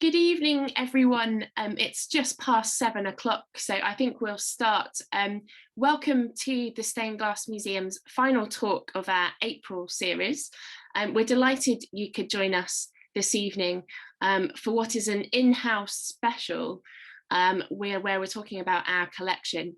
Good evening, everyone. It's just past 7 o'clock, so I think we'll start. Welcome to the Stained Glass Museum's final talk of our April series. We're delighted you could join us this evening for what is an in-house special where we're talking about our collection.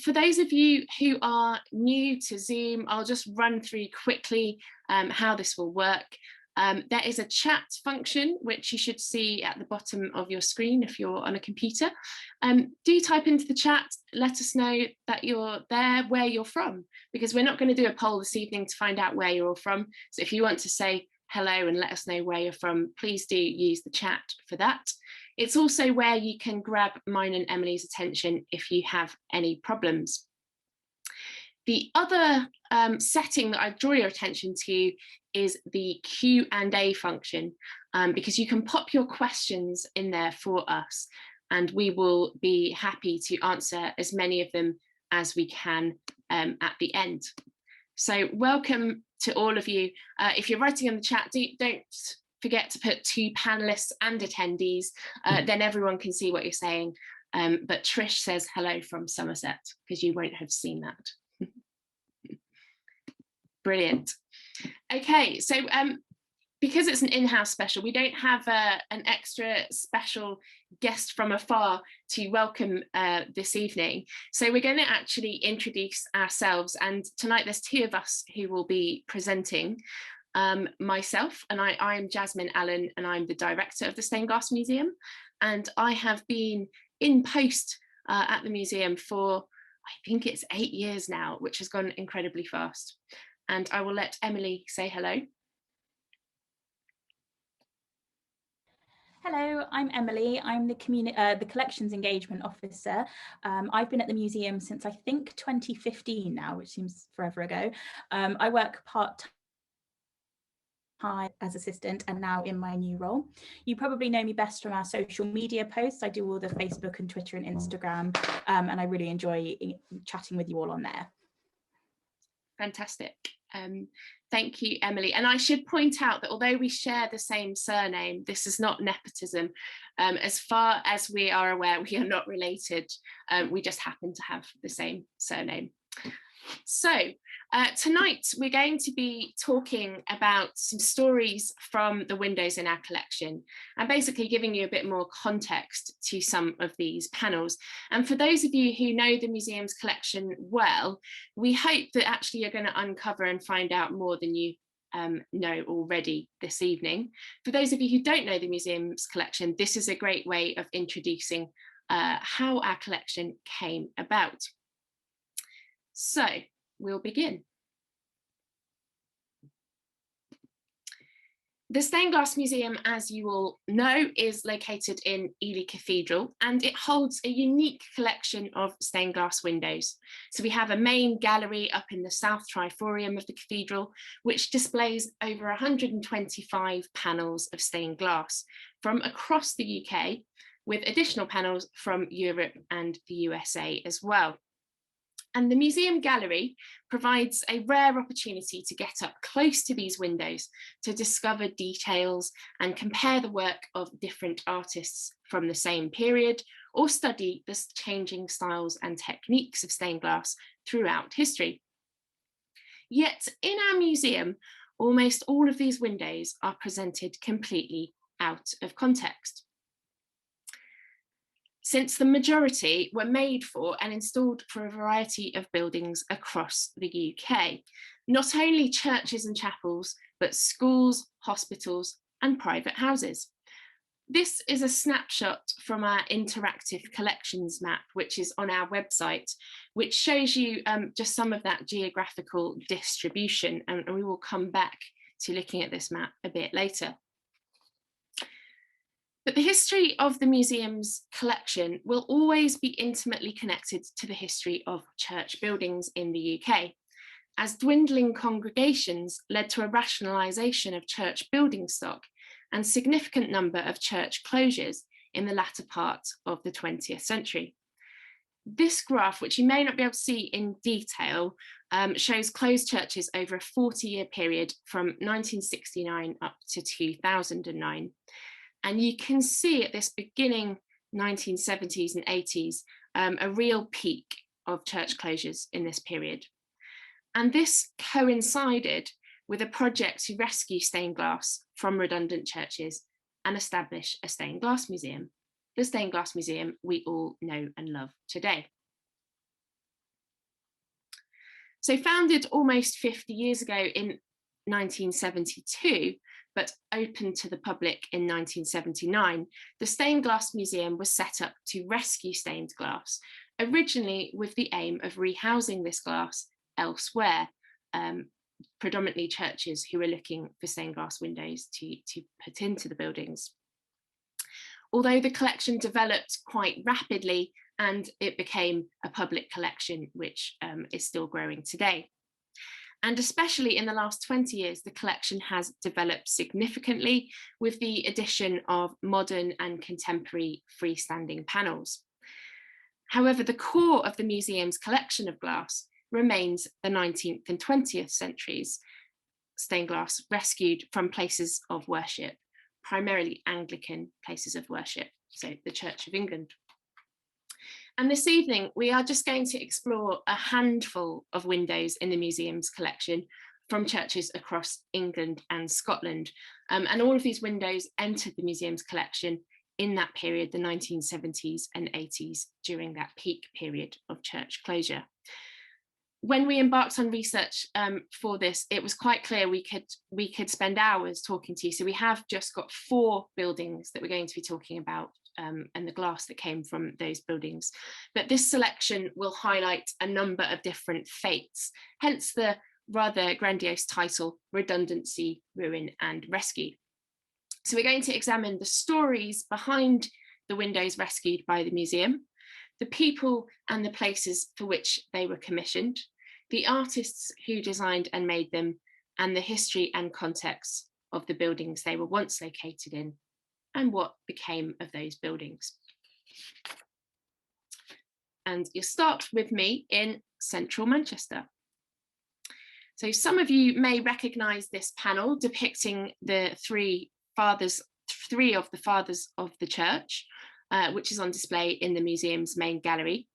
For those of you who are new to Zoom, I'll just run through quickly how this will work. There is a chat function which you should see at the bottom of your screen if you're on a computer. Do type into the chat, let us know that you're there, where you're from, because we're not going to do a poll this evening to find out where you're all from. So if you want to say hello and let us know where you're from, please do use the chat for that. It's also where you can grab mine and Emily's attention if you have any problems. The other setting that I draw your attention to is the Q&A function, because you can pop your questions in there for us and we will be happy to answer as many of them as we can at the end. So welcome to all of you. If you're writing in the chat, don't forget to put 2 panelists and attendees, then everyone can see what you're saying. But Trish says hello from Somerset, because you won't have seen that. Brilliant. Okay, so because it's an in-house special, we don't have an extra special guest from afar to welcome this evening. So we're going to actually introduce ourselves, and tonight there's 2 of us who will be presenting. Myself, and I'm Jasmine Allen, and I'm the director of the Stained Glass Museum, and I have been in post at the museum for, I think it's 8 years now, which has gone incredibly fast. And I will let Emily say hello. Hello, I'm Emily. I'm the Collections Engagement Officer. I've been at the museum since I think 2015 now, which seems forever ago. I work part-time as assistant and now in my new role. You probably know me best from our social media posts. I do all the Facebook and Twitter and Instagram, and I really enjoy chatting with you all on there. Fantastic. Thank you, Emily. And I should point out that although we share the same surname, this is not nepotism. As far as we are aware, we are not related. We just happen to have the same surname. So tonight we're going to be talking about some stories from the windows in our collection and basically giving you a bit more context to some of these panels. And for those of you who know the museum's collection well, we hope that actually you're going to uncover and find out more than you know already this evening. For those of you who don't know the museum's collection, this is a great way of introducing how our collection came about. So we'll begin. The Stained Glass Museum, as you all know, is located in Ely Cathedral, and it holds a unique collection of stained glass windows. So we have a main gallery up in the south triforium of the cathedral, which displays over 125 panels of stained glass from across the UK, with additional panels from Europe and the USA as well. And the museum gallery provides a rare opportunity to get up close to these windows to discover details and compare the work of different artists from the same period, or study the changing styles and techniques of stained glass throughout history. Yet in our museum, almost all of these windows are presented completely out of context, since the majority were made for and installed for a variety of buildings across the UK, not only churches and chapels, but schools, hospitals, and private houses. This is a snapshot from our interactive collections map, which is on our website, which shows you just some of that geographical distribution, and we will come back to looking at this map a bit later. But the history of the museum's collection will always be intimately connected to the history of church buildings in the UK, as dwindling congregations led to a rationalisation of church building stock and significant number of church closures in the latter part of the 20th century. This graph, which you may not be able to see in detail, shows closed churches over a 40-year period from 1969 up to 2009. And you can see at this beginning 1970s and 80s, a real peak of church closures in this period. And this coincided with a project to rescue stained glass from redundant churches and establish a stained glass museum, the stained glass museum we all know and love today. So founded almost 50 years ago in 1972, but opened to the public in 1979, the Stained Glass Museum was set up to rescue stained glass, originally with the aim of rehousing this glass elsewhere, predominantly churches who were looking for stained glass windows to put into the buildings. Although the collection developed quite rapidly and it became a public collection, which is still growing today. And especially in the last 20 years, the collection has developed significantly with the addition of modern and contemporary freestanding panels. However, the core of the museum's collection of glass remains the 19th and 20th centuries stained glass rescued from places of worship, primarily Anglican places of worship, so the Church of England. And this evening, we are just going to explore a handful of windows in the museum's collection from churches across England and Scotland. And all of these windows entered the museum's collection in that period, the 1970s and 80s, during that peak period of church closure. When we embarked on research for this, it was quite clear we could spend hours talking to you. So we have just got 4 buildings that we're going to be talking about, and the glass that came from those buildings. But this selection will highlight a number of different fates, hence the rather grandiose title, Redundancy, Ruin and Rescue. So we're going to examine the stories behind the windows rescued by the museum, the people and the places for which they were commissioned, the artists who designed and made them, and the history and context of the buildings they were once located in, and what became of those buildings. And you'll start with me in central Manchester. So some of you may recognise this panel depicting the three of the fathers of the church, which is on display in the museum's main gallery.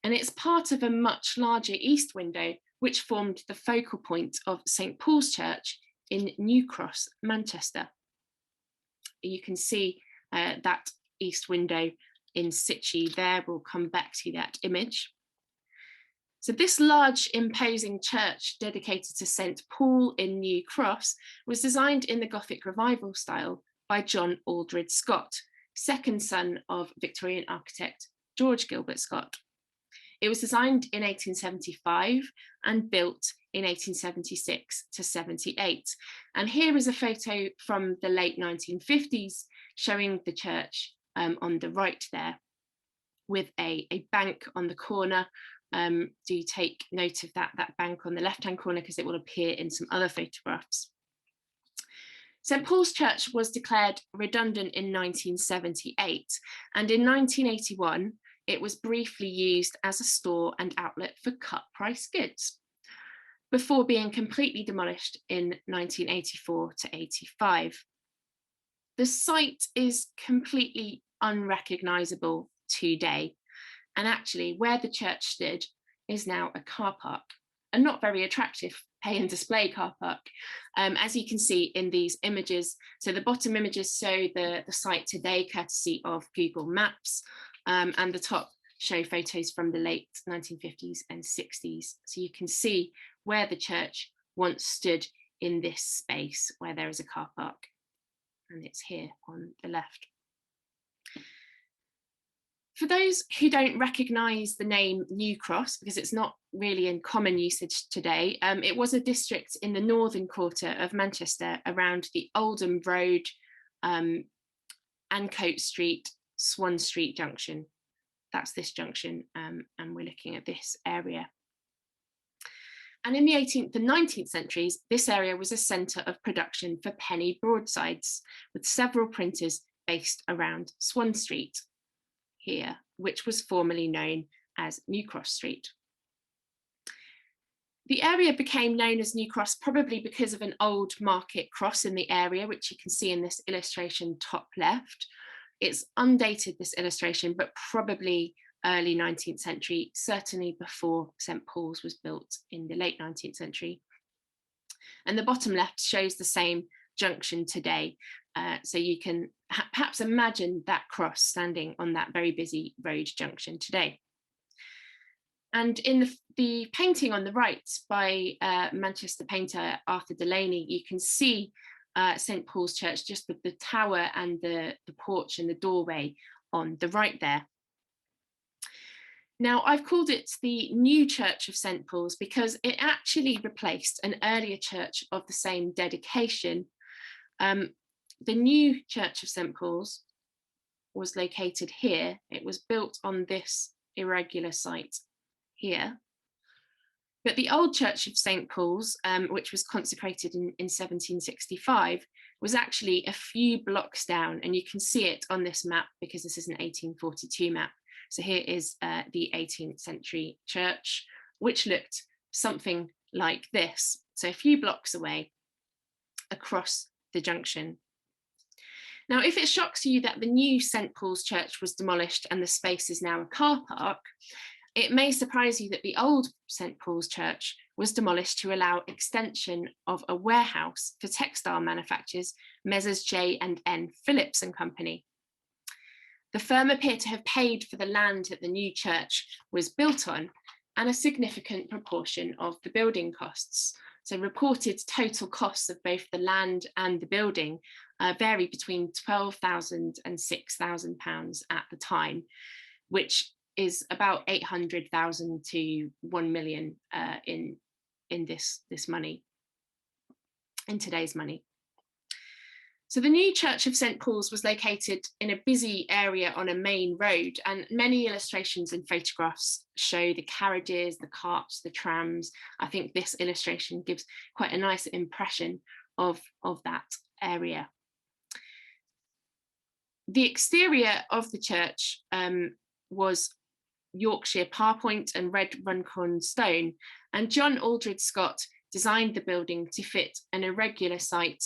And it's part of a much larger east window, which formed the focal point of St. Paul's Church in New Cross, Manchester. You can see that east window in situ there. We'll come back to that image. So this large, imposing church dedicated to St. Paul in New Cross was designed in the Gothic Revival style by John Aldred Scott, second son of Victorian architect George Gilbert Scott. It was designed in 1875 and built in 1876 to 78. And here is a photo from the late 1950s showing the church on the right there with a bank on the corner. Do take note of that bank on the left-hand corner because it will appear in some other photographs. St. Paul's Church was declared redundant in 1978, and in 1981, it was briefly used as a store and outlet for cut-price goods, before being completely demolished in 1984 to 85. The site is completely unrecognisable today, and actually where the church stood is now a car park, a not very attractive pay and display car park, as you can see in these images. So the bottom images show the site today courtesy of Google Maps, and the top show photos from the late 1950s and 60s. So you can see where the church once stood in this space where there is a car park, and it's here on the left. For those who don't recognise the name New Cross, because it's not really in common usage today, it was a district in the northern quarter of Manchester around the Oldham Road, Ancoat Street, Swan Street junction. That's this junction, and we're looking at this area. And in the 18th and 19th centuries, this area was a centre of production for penny broadsides, with several printers based around Swan Street here, which was formerly known as New Cross Street. The area became known as New Cross probably because of an old market cross in the area, which you can see in this illustration top left. It's undated, this illustration, but probably early 19th century, certainly before St. Paul's was built in the late 19th century. And the bottom left shows the same junction today. So you can perhaps imagine that cross standing on that very busy road junction today. And in the painting on the right by Manchester painter Arthur Delaney, you can see St. Paul's Church just with the tower and the porch and the doorway on the right there. Now, I've called it the new Church of St. Paul's because it actually replaced an earlier church of the same dedication. The new Church of St. Paul's was located here. It was built on this irregular site here. But the old Church of St. Paul's, which was consecrated in 1765, was actually a few blocks down, and you can see it on this map because this is an 1842 map. So here is the 18th century church, which looked something like this. So a few blocks away across the junction. Now, if it shocks you that the new St. Paul's Church was demolished and the space is now a car park, it may surprise you that the old St. Paul's Church was demolished to allow extension of a warehouse for textile manufacturers, Messrs. J and N Phillips and Company. The firm appeared to have paid for the land that the new church was built on and a significant proportion of the building costs. So reported total costs of both the land and the building vary between £12,000 and £6,000 at the time, which is about 800,000 to 1 million in this money, in today's money. So the new Church of St. Paul's was located in a busy area on a main road, and many illustrations and photographs show the carriages, the carts, the trams. I think this illustration gives quite a nice impression of that area. The exterior of the church was Yorkshire parpoint and red Runcorn stone, and John Aldred Scott designed the building to fit an irregular site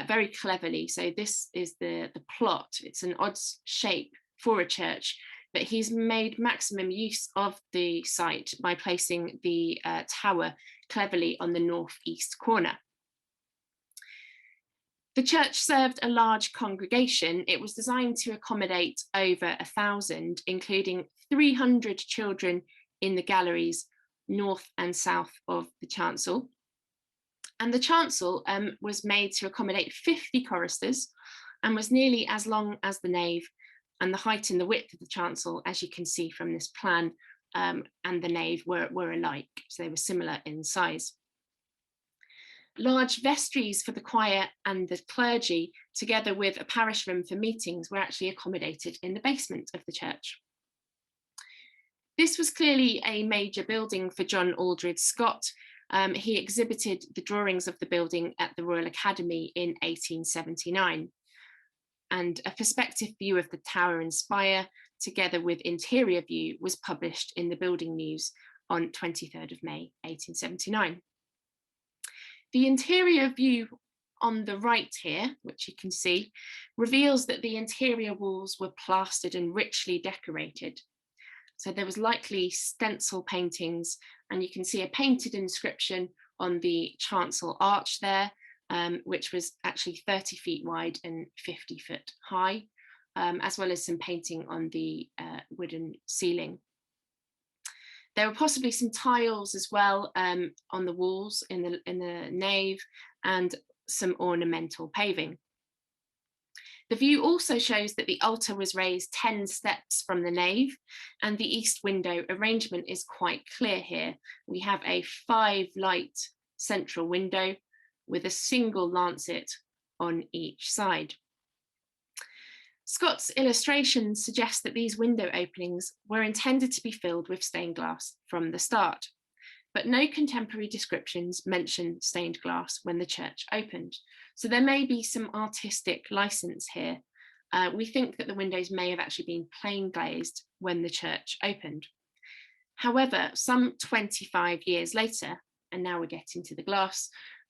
very cleverly. So this is the plot. It's an odd shape for a church, but he's made maximum use of the site by placing the tower cleverly on the northeast corner. The church served a large congregation. It was designed to accommodate over 1,000, including 300 children in the galleries north and south of the chancel. And the chancel was made to accommodate 50 choristers and was nearly as long as the nave, and the height and the width of the chancel, as you can see from this plan, and the nave were alike, so they were similar in size. Large vestries for the choir and the clergy, together with a parish room for meetings, were actually accommodated in the basement of the church. This was clearly a major building for John Aldred Scott. He exhibited the drawings of the building at the Royal Academy in 1879. And a perspective view of the tower and spire, together with interior view, was published in the Building News on 23rd of May, 1879. The interior view on the right here, which you can see, reveals that the interior walls were plastered and richly decorated. So there was likely stencil paintings, and you can see a painted inscription on the chancel arch there, which was actually 30 feet wide and 50 foot high, as well as some painting on the wooden ceiling. There were possibly some tiles as well on the walls in the nave, and some ornamental paving. The view also shows that the altar was raised 10 steps from the nave, and the east window arrangement is quite clear here. We have a 5-light central window with a single lancet on each side. Scott's illustrations suggest that these window openings were intended to be filled with stained glass from the start, but no contemporary descriptions mention stained glass when the church opened. So there may be some artistic license here. We think that the windows may have actually been plain glazed when the church opened. However, some 25 years later, and now we're getting to the glass.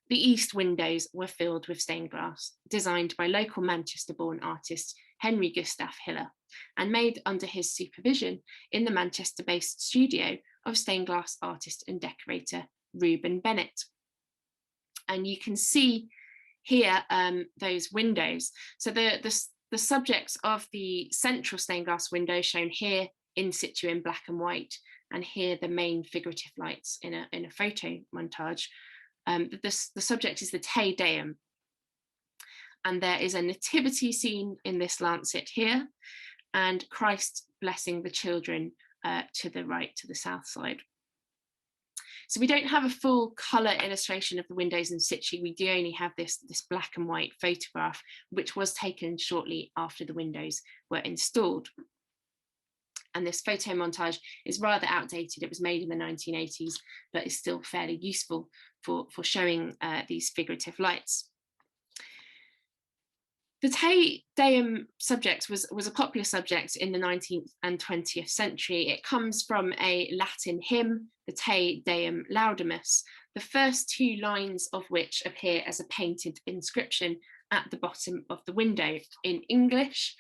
The east windows were filled with stained glass, designed by local Manchester-born artist Henry Gustav Hiller, and made under his supervision in the Manchester-based studio of stained glass artist and decorator Reuben Bennett. And you can see here those windows. So the subjects of the central stained glass window shown here in situ in black and white, and here the main figurative lights in a photo montage. The subject is the Te Deum, and there is a nativity scene in this lancet here, and Christ blessing the children to the right, to the south side. So we don't have a full colour illustration of the windows in situ. We do only have this black and white photograph, which was taken shortly after the windows were installed. And this photo montage is rather outdated. It was made in the 1980s, but is still fairly useful for showing these figurative lights. The Te Deum subject was a popular subject in the 19th and 20th century. It comes from a Latin hymn, the Te Deum Laudamus, the first two lines of which appear as a painted inscription at the bottom of the window in English.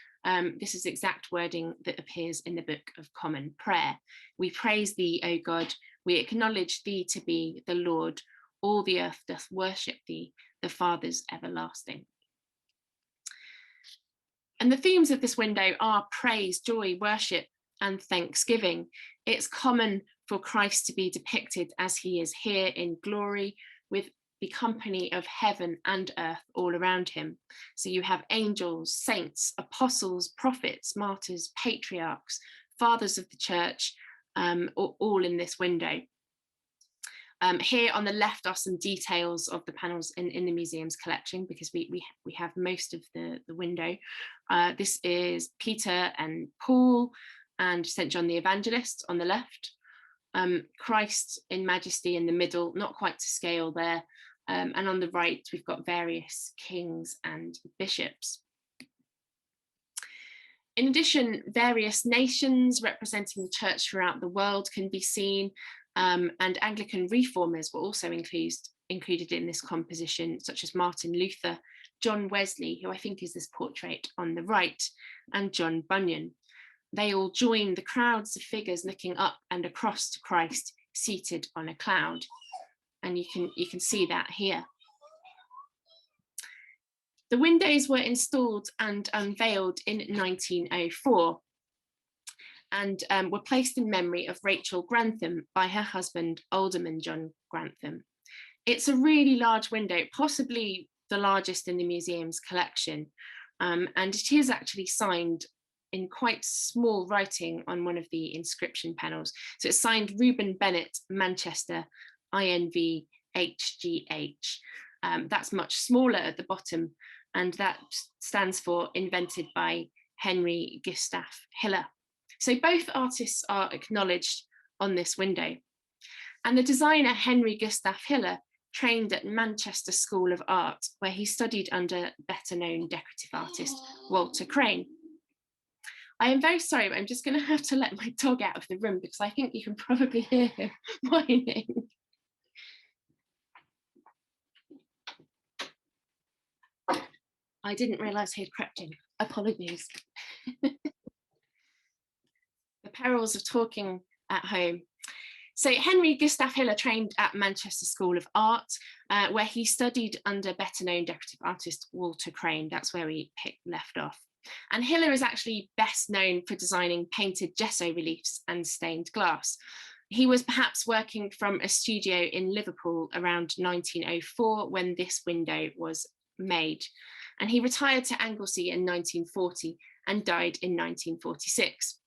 This is exact wording that appears in the Book of Common Prayer. We praise thee, O God, we acknowledge thee to be the Lord, all the earth doth worship thee, the Father's everlasting. And the themes of this window are praise, joy, worship, and thanksgiving. It's common for Christ to be depicted as he is here in glory, with the company of heaven and earth all around him. So you have angels, saints, apostles, prophets, martyrs, patriarchs, fathers of the church, all in this window. Here on the left are some details of the panels in the museum's collection, because we have most of the window. This is Peter and Paul and St. John the Evangelist on the left. Christ in majesty in the middle, not quite to scale there. And on the right, we've got various kings and bishops. In addition, various nations representing the church throughout the world can be seen. And Anglican reformers were also included in this composition, such as Martin Luther, John Wesley, who I think is this portrait on the right, and John Bunyan. They all join the crowds of figures looking up and across to Christ seated on a cloud. And you can see that here. The windows were installed and unveiled in 1904. And were placed in memory of Rachel Grantham by her husband, Alderman John Grantham. It's a really large window, possibly the largest in the museum's collection, and it is actually signed in quite small writing on one of the inscription panels. So it's signed Reuben Bennett, Manchester, INV HGH. That's much smaller at the bottom, and that stands for invented by Henry Gustav Hiller. So both artists are acknowledged on this window. And the designer Henry Gustav Hiller trained at Manchester School of Art, where he studied under better known decorative artist Walter Crane. I am very sorry, but I'm just going to have to let my dog out of the room because I think you can probably hear him whining. I didn't realise he had crept in. Apologies. The perils of talking at home. So Henry Gustav Hiller trained at Manchester School of Art, where he studied under better known decorative artist Walter Crane. That's where we left off. And Hiller is actually best known for designing painted gesso reliefs and stained glass. He was perhaps working from a studio in Liverpool around 1904 when this window was made. And he retired to Anglesey in 1940 and died in 1946.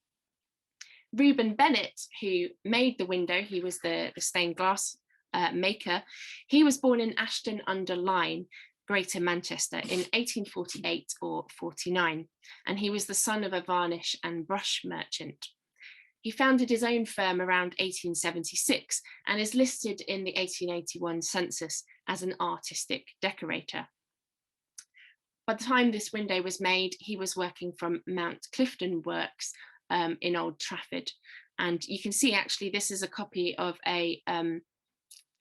Reuben Bennett, who made the window, he was the stained glass maker. He was born in Ashton-under-Lyne, Greater Manchester, in 1848 or 49, and he was the son of a varnish and brush merchant. He founded his own firm around 1876 and is listed in the 1881 census as an artistic decorator. By the time this window was made, he was working from Mount Clifton Works in Old Trafford. And you can see actually this is a copy of a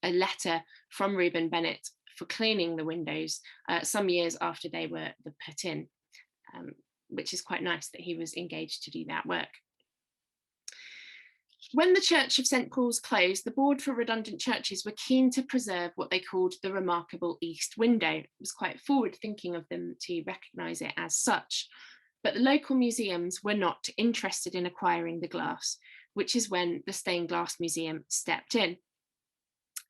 a letter from Reuben Bennett for cleaning the windows some years after they were put in, which is quite nice that he was engaged to do that work. When the Church of St. Paul's closed, the Board for Redundant Churches were keen to preserve what they called the remarkable east window. It was quite forward thinking of them to recognise it as such. But the local museums were not interested in acquiring the glass, which is when the Stained Glass Museum stepped in.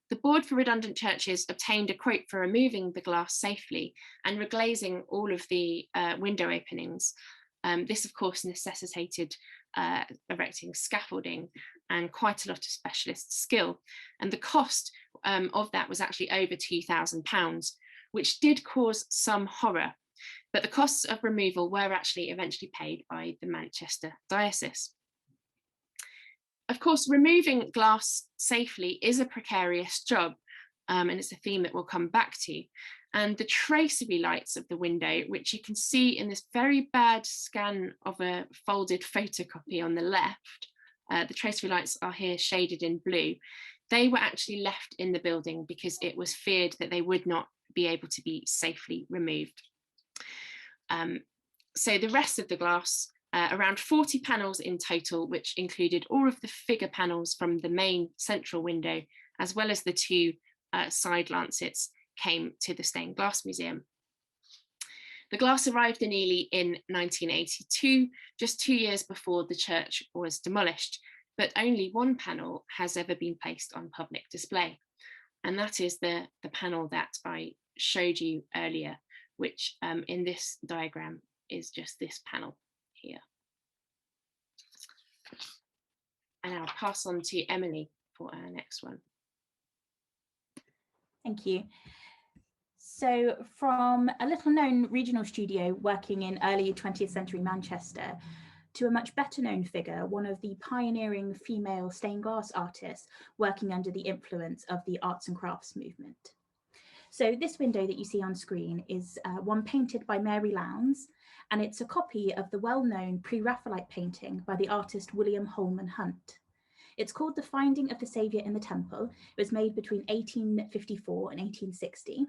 The Board for Redundant Churches obtained a quote for removing the glass safely and reglazing all of the window openings. This, of course, necessitated erecting scaffolding and quite a lot of specialist skill. And the cost of that was actually over £2,000, which did cause some horror. But the costs of removal were actually eventually paid by the Manchester diocese. Of course, removing glass safely is a precarious job, and it's a theme that we'll come back to. And the tracery lights of the window, which you can see in this very bad scan of a folded photocopy on the left, the tracery lights are here shaded in blue. They were actually left in the building because it was feared that they would not be able to be safely removed. So the rest of the glass, around 40 panels in total, which included all of the figure panels from the main central window, as well as the two side lancets, came to the Stained Glass Museum. The glass arrived in Ely in 1982, just 2 years before the church was demolished, but only one panel has ever been placed on public display. And that is the panel that I showed you earlier, which in this diagram is just this panel here. And I'll pass on to Emily for our next one. Thank you. So from a little known regional studio working in early 20th century Manchester to a much better known figure, one of the pioneering female stained glass artists working under the influence of the arts and crafts movement. So this window that you see on screen is one painted by Mary Lowndes, and it's a copy of the well-known pre-Raphaelite painting by the artist William Holman Hunt. It's called The Finding of the Saviour in the Temple. It was made between 1854 and 1860.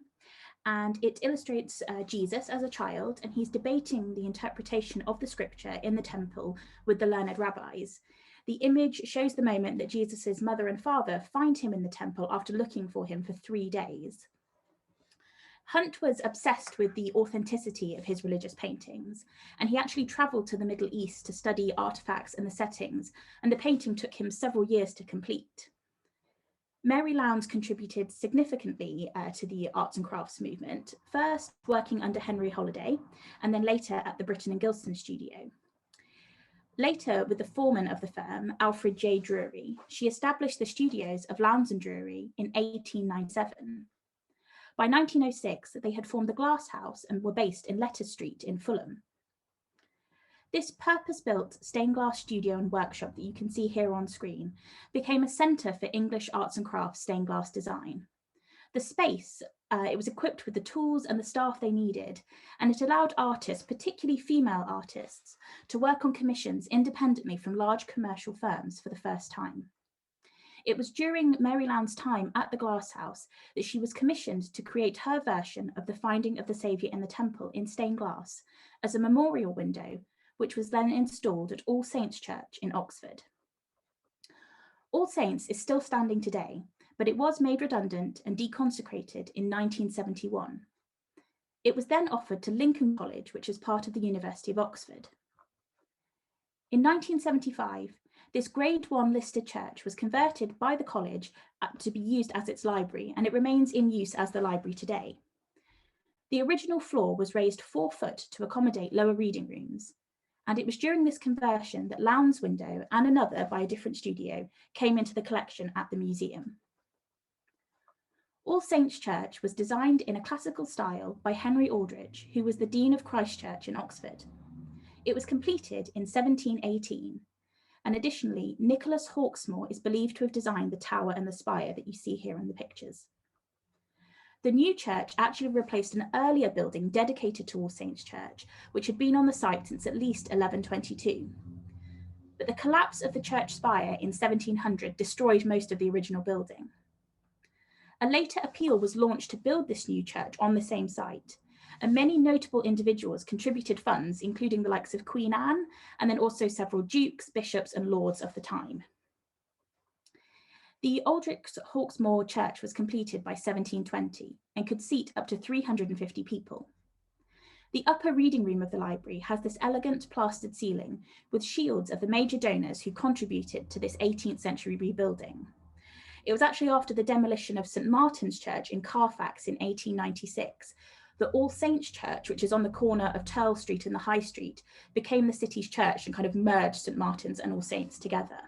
And it illustrates Jesus as a child, and he's debating the interpretation of the scripture in the temple with the learned rabbis. The image shows the moment that Jesus's mother and father find him in the temple after looking for him for 3 days. Hunt was obsessed with the authenticity of his religious paintings, and he actually travelled to the Middle East to study artifacts and the settings, and the painting took him several years to complete. Mary Lowndes contributed significantly to the arts and crafts movement, first working under Henry Holliday, and then later at the Britton and Gilson studio. Later, with the foreman of the firm, Alfred J. Drury, she established the studios of Lowndes and Drury in 1897. By 1906, they had formed the Glass House and were based in Letter Street in Fulham. This purpose-built stained glass studio and workshop that you can see here on screen became a centre for English arts and crafts stained glass design. The space, it was equipped with the tools and the staff they needed, and it allowed artists, particularly female artists, to work on commissions independently from large commercial firms for the first time. It was during Mary Lowndes' time at the Glass House that she was commissioned to create her version of The Finding of the Saviour in the Temple in stained glass as a memorial window, which was then installed at All Saints Church in Oxford. All Saints is still standing today, but it was made redundant and deconsecrated in 1971. It was then offered to Lincoln College, which is part of the University of Oxford. In 1975, this Grade 1 listed church was converted by the college to be used as its library, and it remains in use as the library today. The original floor was raised 4 foot to accommodate lower reading rooms, and it was during this conversion that Lowndes' window and another by a different studio came into the collection at the museum. All Saints Church was designed in a classical style by Henry Aldrich, who was the Dean of Christ Church in Oxford. It was completed in 1718, and additionally, Nicholas Hawksmoor is believed to have designed the tower and the spire that you see here in the pictures. The new church actually replaced an earlier building dedicated to All Saints Church, which had been on the site since at least 1122. But the collapse of the church spire in 1700 destroyed most of the original building. A later appeal was launched to build this new church on the same site, and many notable individuals contributed funds, including the likes of Queen Anne, and then also several dukes, bishops, and lords of the time. The Aldrich Hawksmoor Church was completed by 1720 and could seat up to 350 people. The upper reading room of the library has this elegant plastered ceiling with shields of the major donors who contributed to this 18th century rebuilding. It was actually after the demolition of St. Martin's Church in Carfax in 1896 that All Saints Church, which is on the corner of Turl Street and the High Street, became the city's church and kind of merged St. Martin's and All Saints together.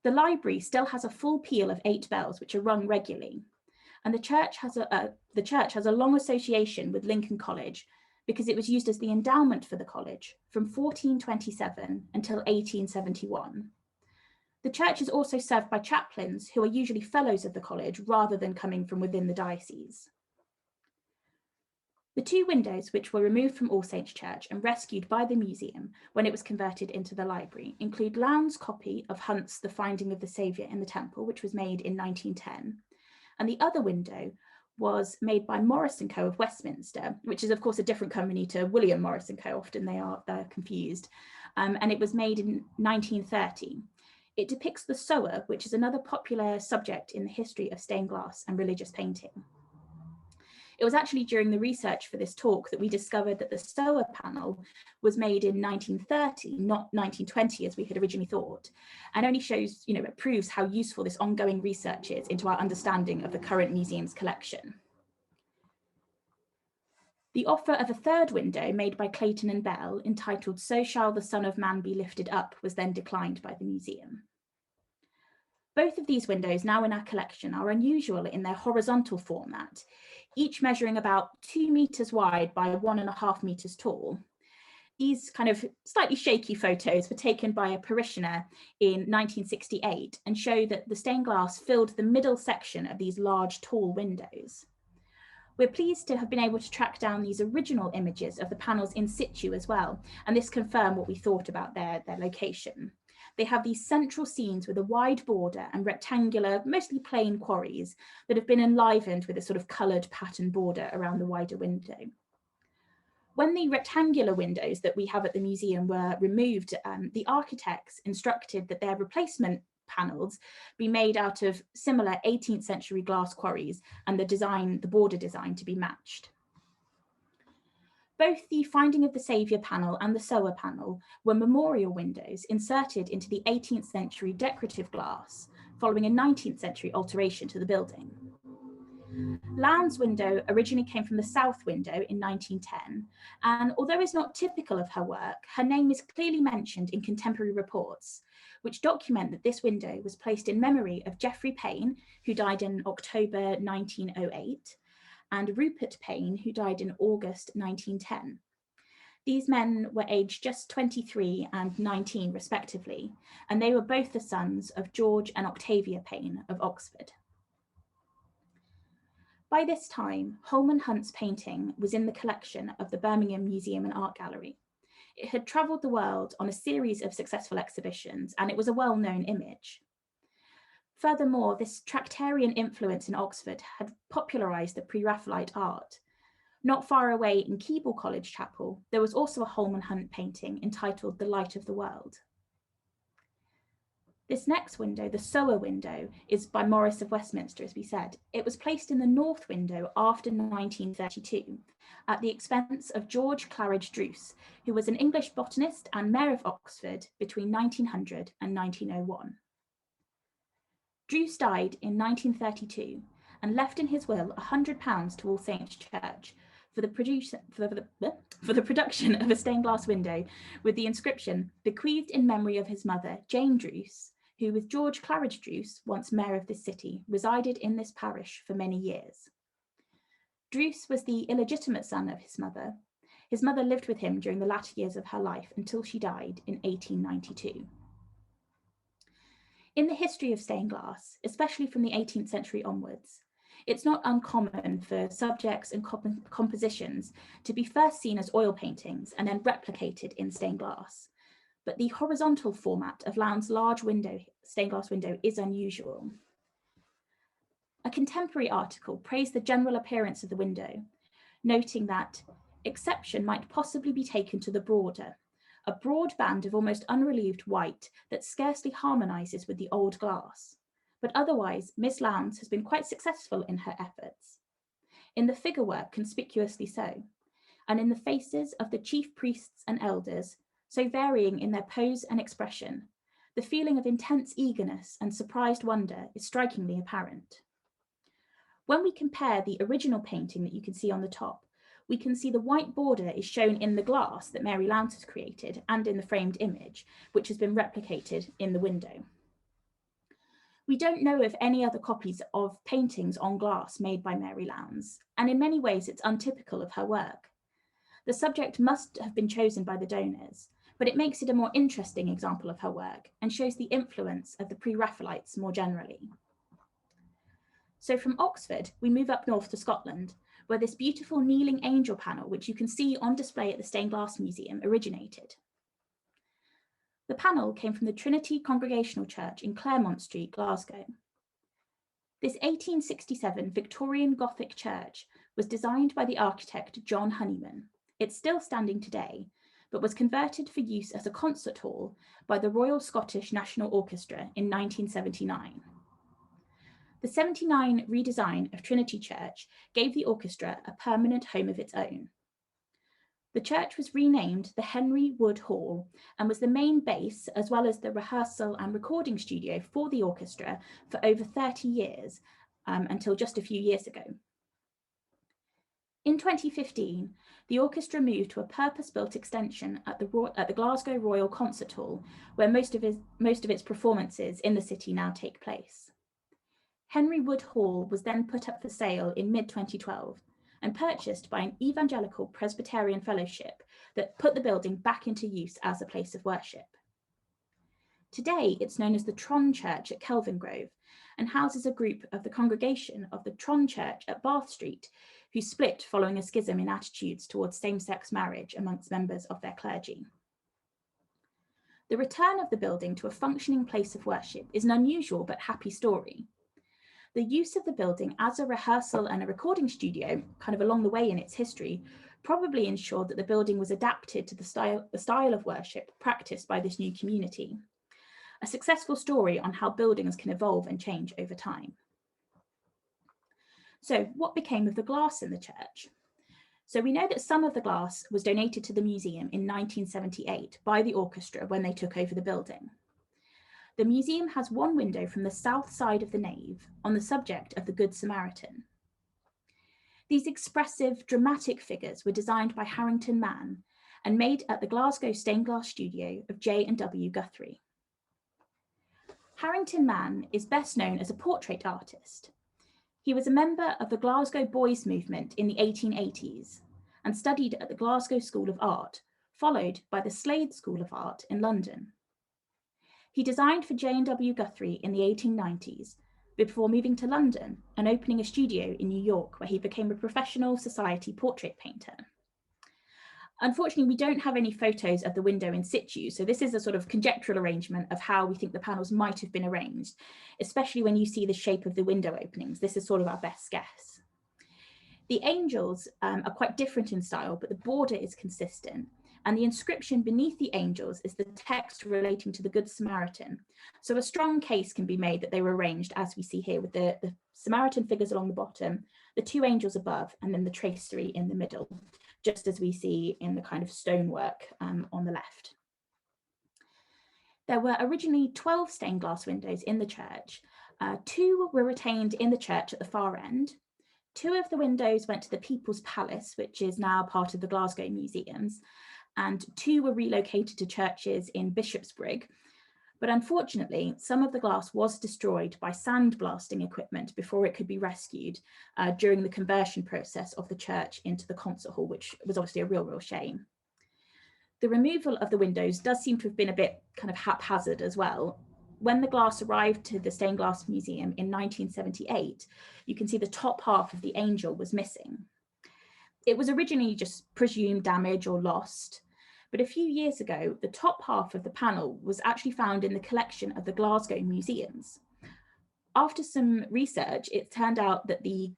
The library still has a full peal of 8 bells, which are rung regularly. And the church has a long association with Lincoln College because it was used as the endowment for the college from 1427 until 1871. The church is also served by chaplains who are usually fellows of the college rather than coming from within the diocese. The 2 windows which were removed from All Saints Church and rescued by the museum when it was converted into the library include Lowndes' copy of Hunt's The Finding of the Saviour in the Temple, which was made in 1910. And the other window was made by Morris & Co of Westminster, which is of course a different company to William Morris & Co, often they're confused. And it was made in 1930. It depicts the sower, which is another popular subject in the history of stained glass and religious painting. It was actually during the research for this talk that we discovered that the sower panel was made in 1930, not 1920 as we had originally thought, and only shows, it proves how useful this ongoing research is into our understanding of the current museum's collection. The offer of a 3rd window made by Clayton and Bell, entitled So Shall the Son of Man Be Lifted Up, was then declined by the museum. Both of these windows now in our collection are unusual in their horizontal format, each measuring about 2 meters wide by 1.5 meters tall. These kind of slightly shaky photos were taken by a parishioner in 1968 and show that the stained glass filled the middle section of these large, tall windows. We're pleased to have been able to track down these original images of the panels in situ as well, and this confirmed what we thought about their location. They have these central scenes with a wide border and rectangular, mostly plain quarries that have been enlivened with a sort of coloured pattern border around the wider window. When the rectangular windows that we have at the museum were removed, the architects instructed that their replacement panels be made out of similar 18th century glass quarries and the border design to be matched. Both the Finding of the Saviour panel and the Sower panel were memorial windows inserted into the 18th century decorative glass, following a 19th century alteration to the building. Lowndes' window originally came from the south window in 1910, and although it's not typical of her work, her name is clearly mentioned in contemporary reports, which document that this window was placed in memory of Geoffrey Payne, who died in October 1908, and Rupert Payne, who died in August 1910. These men were aged just 23 and 19 respectively, and they were both the sons of George and Octavia Payne of Oxford. By this time, Holman Hunt's painting was in the collection of the Birmingham Museum and Art Gallery. It had travelled the world on a series of successful exhibitions, and it was a well-known image. Furthermore, this Tractarian influence in Oxford had popularised the Pre-Raphaelite art. Not far away in Keble College Chapel, there was also a Holman Hunt painting entitled The Light of the World. This next window, the Sower window, is by Morris of Westminster, as we said. It was placed in the north window after 1932 at the expense of George Claridge Druce, who was an English botanist and mayor of Oxford between 1900 and 1901. Druce died in 1932 and left in his will £100 to All Saints Church for the production of a stained glass window with the inscription, bequeathed in memory of his mother, Jane Druce, who with George Claridge Druce, once mayor of this city, resided in this parish for many years. Druce was the illegitimate son of his mother. His mother lived with him during the latter years of her life until she died in 1892. In the history of stained glass, especially from the 18th century onwards, it's not uncommon for subjects and compositions to be first seen as oil paintings and then replicated in stained glass. But the horizontal format of Lowndes' large stained glass window is unusual. A contemporary article praised the general appearance of the window, noting that exception might possibly be taken to the border, a broad band of almost unrelieved white that scarcely harmonises with the old glass. But otherwise, Miss Lowndes has been quite successful in her efforts. In the figure work, conspicuously so, and in the faces of the chief priests and elders, so varying in their pose and expression, the feeling of intense eagerness and surprised wonder is strikingly apparent. When we compare the original painting that you can see on the top, we can see the white border is shown in the glass that Mary Lowndes has created and in the framed image, which has been replicated in the window. We don't know of any other copies of paintings on glass made by Mary Lowndes, and in many ways it's untypical of her work. The subject must have been chosen by the donors, but it makes it a more interesting example of her work and shows the influence of the Pre-Raphaelites more generally. So from Oxford, we move up north to Scotland, where this beautiful kneeling angel panel, which you can see on display at the Stained Glass Museum, originated. The panel came from the Trinity Congregational Church in Claremont Street, Glasgow. This 1867 Victorian Gothic church was designed by the architect John Honeyman. It's still standing today, but was converted for use as a concert hall by the Royal Scottish National Orchestra in 1979. The 79 redesign of Trinity Church gave the orchestra a permanent home of its own. The church was renamed the Henry Wood Hall and was the main base, as well as the rehearsal and recording studio for the orchestra for over 30 years, until just a few years ago. In 2015, the orchestra moved to a purpose-built extension at the Glasgow Royal Concert Hall, where most of its performances in the city now take place. Henry Wood Hall was then put up for sale in mid-2012 and purchased by an evangelical Presbyterian fellowship that put the building back into use as a place of worship. Today, it's known as the Tron Church at Kelvingrove and houses a group of the congregation of the Tron Church at Bath Street, who split following a schism in attitudes towards same-sex marriage amongst members of their clergy. The return of the building to a functioning place of worship is an unusual but happy story. The use of the building as a rehearsal and a recording studio, kind of along the way in its history, probably ensured that the building was adapted to the style of worship practiced by this new community. A successful story on how buildings can evolve and change over time. So what became of the glass in the church? So we know that some of the glass was donated to the museum in 1978 by the orchestra when they took over the building. The museum has one window from the south side of the nave on the subject of the Good Samaritan. These expressive, dramatic figures were designed by Harrington Mann and made at the Glasgow Stained Glass studio of J&W Guthrie. Harrington Mann is best known as a portrait artist. He was a member of the Glasgow Boys movement in the 1880s and studied at the Glasgow School of Art, followed by the Slade School of Art in London. He designed for J&W Guthrie in the 1890s before moving to London and opening a studio in New York, where he became a professional society portrait painter. Unfortunately, we don't have any photos of the window in situ, so this is a sort of conjectural arrangement of how we think the panels might have been arranged, especially when you see the shape of the window openings. This is sort of our best guess. The angels are quite different in style, but the border is consistent, and the inscription beneath the angels is the text relating to the Good Samaritan. So a strong case can be made that they were arranged as we see here, with the Samaritan figures along the bottom, the two angels above, and then the tracery in the middle, just as we see in the kind of stonework on the left. There were originally 12 stained glass windows in the church. 2 were retained in the church at the far end. 2 of the windows went to the People's Palace, which is now part of the Glasgow Museums, and 2 were relocated to churches in Bishopsbrig. But unfortunately, some of the glass was destroyed by sandblasting equipment before it could be rescued during the conversion process of the church into the concert hall, which was obviously a real shame. The removal of the windows does seem to have been a bit kind of haphazard as well. When the glass arrived to the Stained Glass Museum in 1978, you can see the top half of the angel was missing. It was originally just presumed damage or lost, but a few years ago, the top half of the panel was actually found in the collection of the Glasgow Museums. After some research, it turned out that the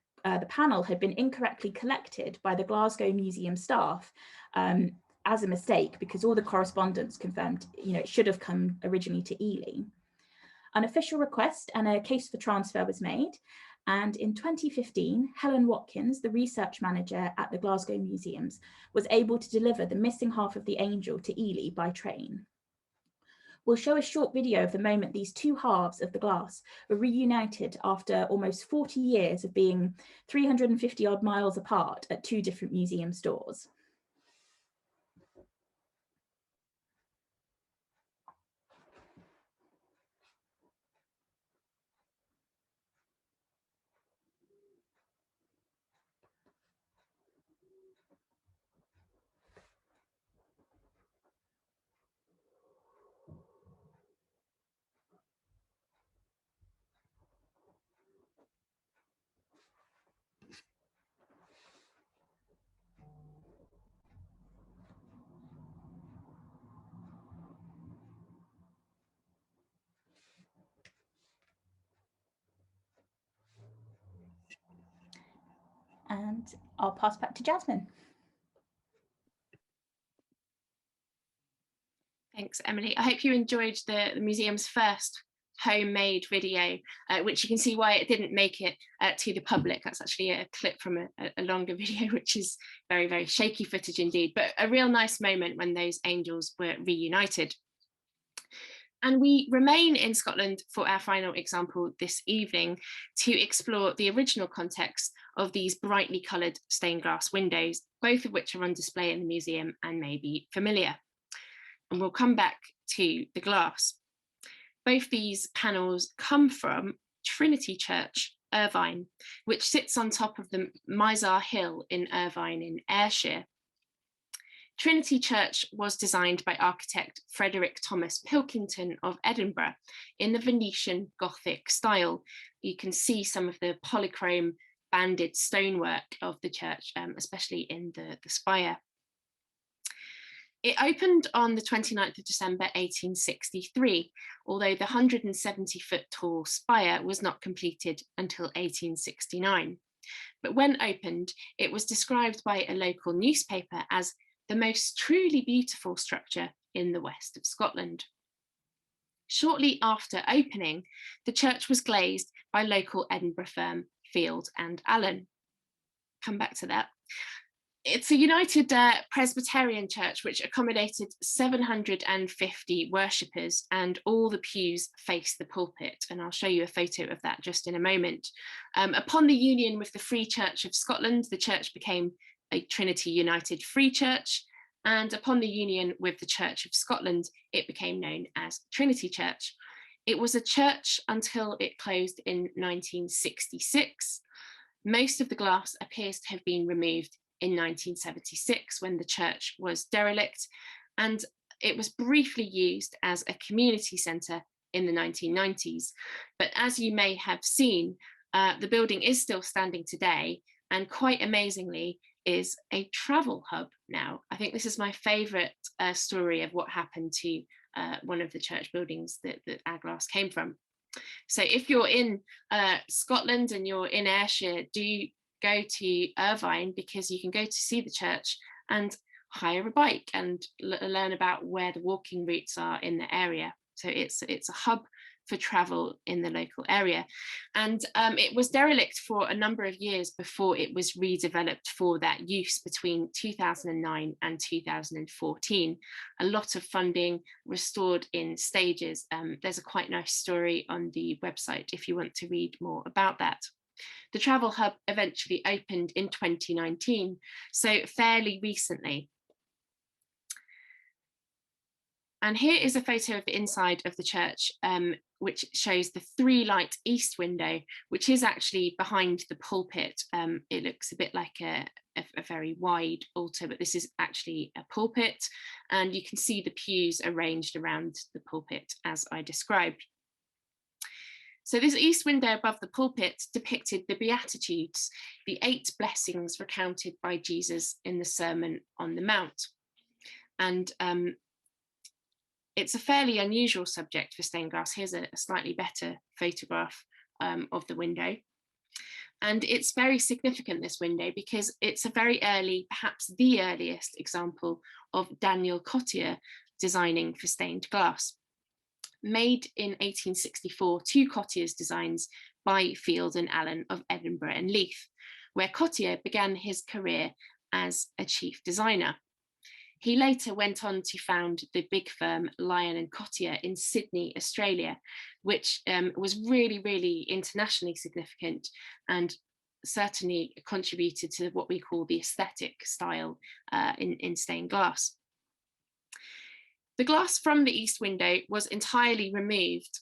panel had been incorrectly collected by the Glasgow Museum staff as a mistake, because all the correspondence confirmed, it should have come originally to Ely. An official request and a case for transfer was made. And in 2015, Helen Watkins, the research manager at the Glasgow Museums, was able to deliver the missing half of the angel to Ely by train. We'll show a short video of the moment these two halves of the glass were reunited after almost 40 years of being 350 odd miles apart at two different museum stores. And I'll pass back to Jasmine. Thanks, Emily. I hope you enjoyed the museum's first homemade video, which you can see why it didn't make it to the public. That's actually a clip from a longer video, which is very, very shaky footage indeed, but a real nice moment when those angels were reunited. And we remain in Scotland for our final example this evening to explore the original context of these brightly coloured stained glass windows, both of which are on display in the museum and may be familiar. And we'll come back to the glass. Both these panels come from Trinity Church, Irvine, which sits on top of the Mizar Hill in Irvine in Ayrshire. Trinity Church was designed by architect Frederick Thomas Pilkington of Edinburgh in the Venetian Gothic style. You can see some of the polychrome banded stonework of the church, especially in the spire. It opened on the 29th of December 1863, although the 170-foot tall spire was not completed until 1869. But when opened, it was described by a local newspaper as the most truly beautiful structure in the west of Scotland. Shortly after opening, the church was glazed by local Edinburgh firm Field and Allen. Come back to that. It's a United Presbyterian church which accommodated 750 worshippers, and all the pews face the pulpit, and I'll show you a photo of that just in a moment. Upon the union with the Free Church of Scotland, the church became a Trinity United Free Church, and upon the union with the Church of Scotland, it became known as Trinity Church. It was a church until it closed in 1966. Most of the glass appears to have been removed in 1976 when the church was derelict, and it was briefly used as a community centre in the 1990s. But as you may have seen, the building is still standing today, and quite amazingly is a travel hub now. I think this is my favourite story of what happened to one of the church buildings that our glass came from. So if you're in Scotland and you're in Ayrshire, do go to Irvine, because you can go to see the church and hire a bike and learn about where the walking routes are in the area. So it's a hub for travel in the local area. And it was derelict for a number of years before it was redeveloped for that use between 2009 and 2014. A lot of funding, restored in stages. There's a quite nice story on the website if you want to read more about that. The travel hub eventually opened in 2019, so fairly recently. And here is a photo of the inside of the church, which shows the 3-light east window, which is actually behind the pulpit. It looks a bit like a very wide altar, but this is actually a pulpit. And you can see the pews arranged around the pulpit as I described. So this east window above the pulpit depicted the Beatitudes, the 8 blessings recounted by Jesus in the Sermon on the Mount. And it's a fairly unusual subject for stained glass. Here's a slightly better photograph of the window. And it's very significant, this window, because it's a very early, perhaps the earliest example of Daniel Cottier designing for stained glass. Made in 1864, 2 Cottier's designs by Field and Allen of Edinburgh and Leith, where Cottier began his career as a chief designer. He later went on to found the big firm Lyon and Cottier in Sydney, Australia, which was really, really internationally significant and certainly contributed to what we call the aesthetic style in stained glass. The glass from the east window was entirely removed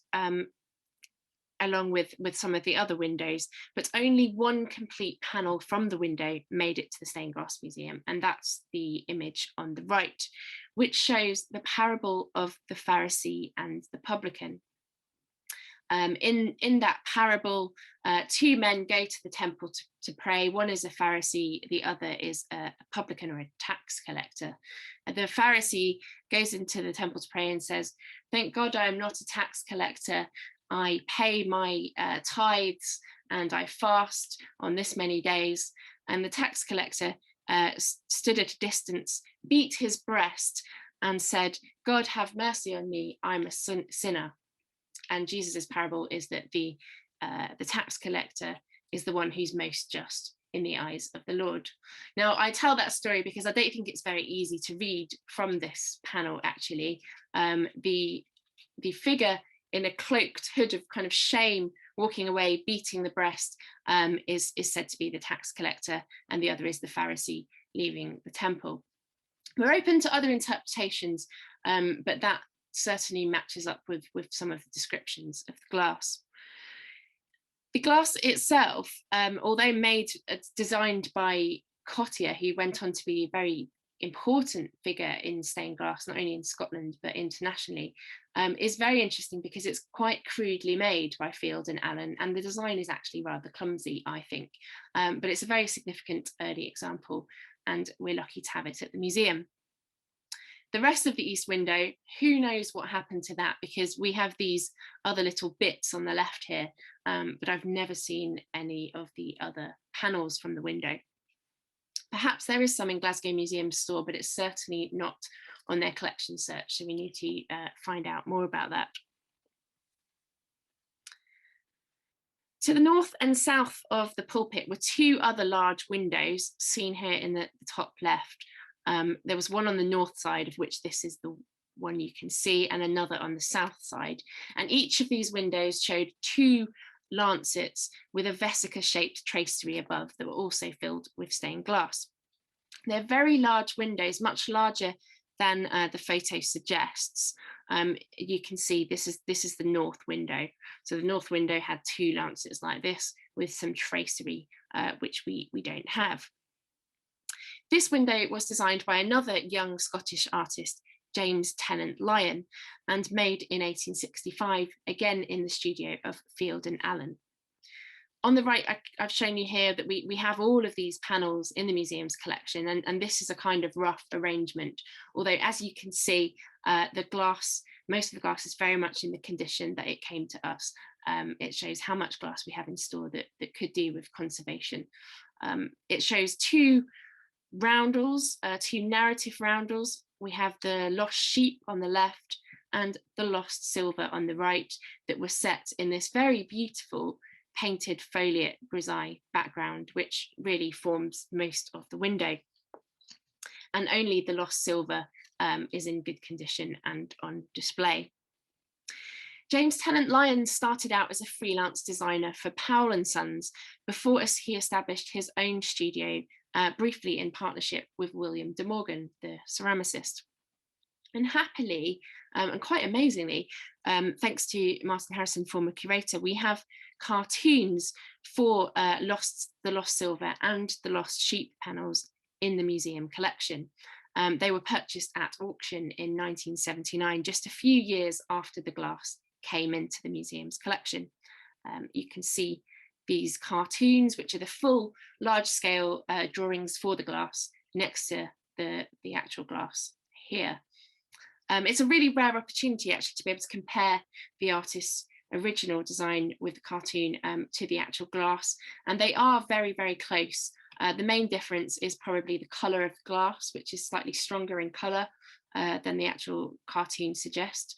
along with some of the other windows, but only one complete panel from the window made it to the Stained Glass Museum, and that's the image on the right, which shows the parable of the Pharisee and the publican. In that parable, 2 men go to the temple to pray. One is a Pharisee, the other is a publican or a tax collector. The Pharisee goes into the temple to pray and says, "Thank God I am not a tax collector. I pay my tithes and I fast on this many days." And the tax collector stood at a distance, beat his breast and said, "God have mercy on me, I'm a sinner." And Jesus's parable is that the tax collector is the one who's most just in the eyes of the Lord. Now, I tell that story because I don't think it's very easy to read from this panel, actually. The figure in a cloaked hood of kind of shame, walking away, beating the breast, is said to be the tax collector, and the other is the Pharisee leaving the temple. We're open to other interpretations, but that certainly matches up with some of the descriptions of the glass. The glass itself, although designed by Cottier, who went on to be a very important figure in stained glass, not only in Scotland but internationally, is very interesting because it's quite crudely made by Field and Allen, and the design is actually rather clumsy, I think. But it's a very significant early example, and we're lucky to have it at the museum. The rest of the east window, who knows what happened to that, because we have these other little bits on the left here, but I've never seen any of the other panels from the window. Perhaps there is some in Glasgow Museum store, but it's certainly not on their collection search, so we need to find out more about that. To the north and south of the pulpit were 2 other large windows, seen here in the top left. There was one on the north side, of which this is the one you can see, and another on the south side. And each of these windows showed 2 lancets with a vesica-shaped tracery above that were also filled with stained glass. They're very large windows, much larger than the photo suggests. You can see this is the north window. So the north window had 2 lancets like this with some tracery, which we don't have. This window was designed by another young Scottish artist, James Tennant Lyon, and made in 1865, again in the studio of Field and Allen. On the right, I've shown you here that we have all of these panels in the museum's collection, and this is a kind of rough arrangement, although as you can see, the glass, most of the glass is very much in the condition that it came to us. It shows how much glass we have in store that could do with conservation. It shows 2 roundels, 2 narrative roundels. We have the lost sheep on the left and the lost silver on the right, that were set in this very beautiful painted foliate grisaille background, which really forms most of the window. And only the lost silver is in good condition and on display. James Tennant Lyon started out as a freelance designer for Powell and Sons before he established his own studio, briefly in partnership with William de Morgan, the ceramicist. And happily, and quite amazingly, thanks to Martin Harrison, former curator, we have cartoons for the lost silver and the lost sheep panels in the museum collection. They were purchased at auction in 1979, just a few years after the glass came into the museum's collection. You can see these cartoons, which are the full large-scale drawings for the glass next to the actual glass here. It's a really rare opportunity actually to be able to compare the artist's original design with the cartoon to the actual glass, and they are very, very close. The main difference is probably the colour of the glass, which is slightly stronger in colour than the actual cartoon suggests,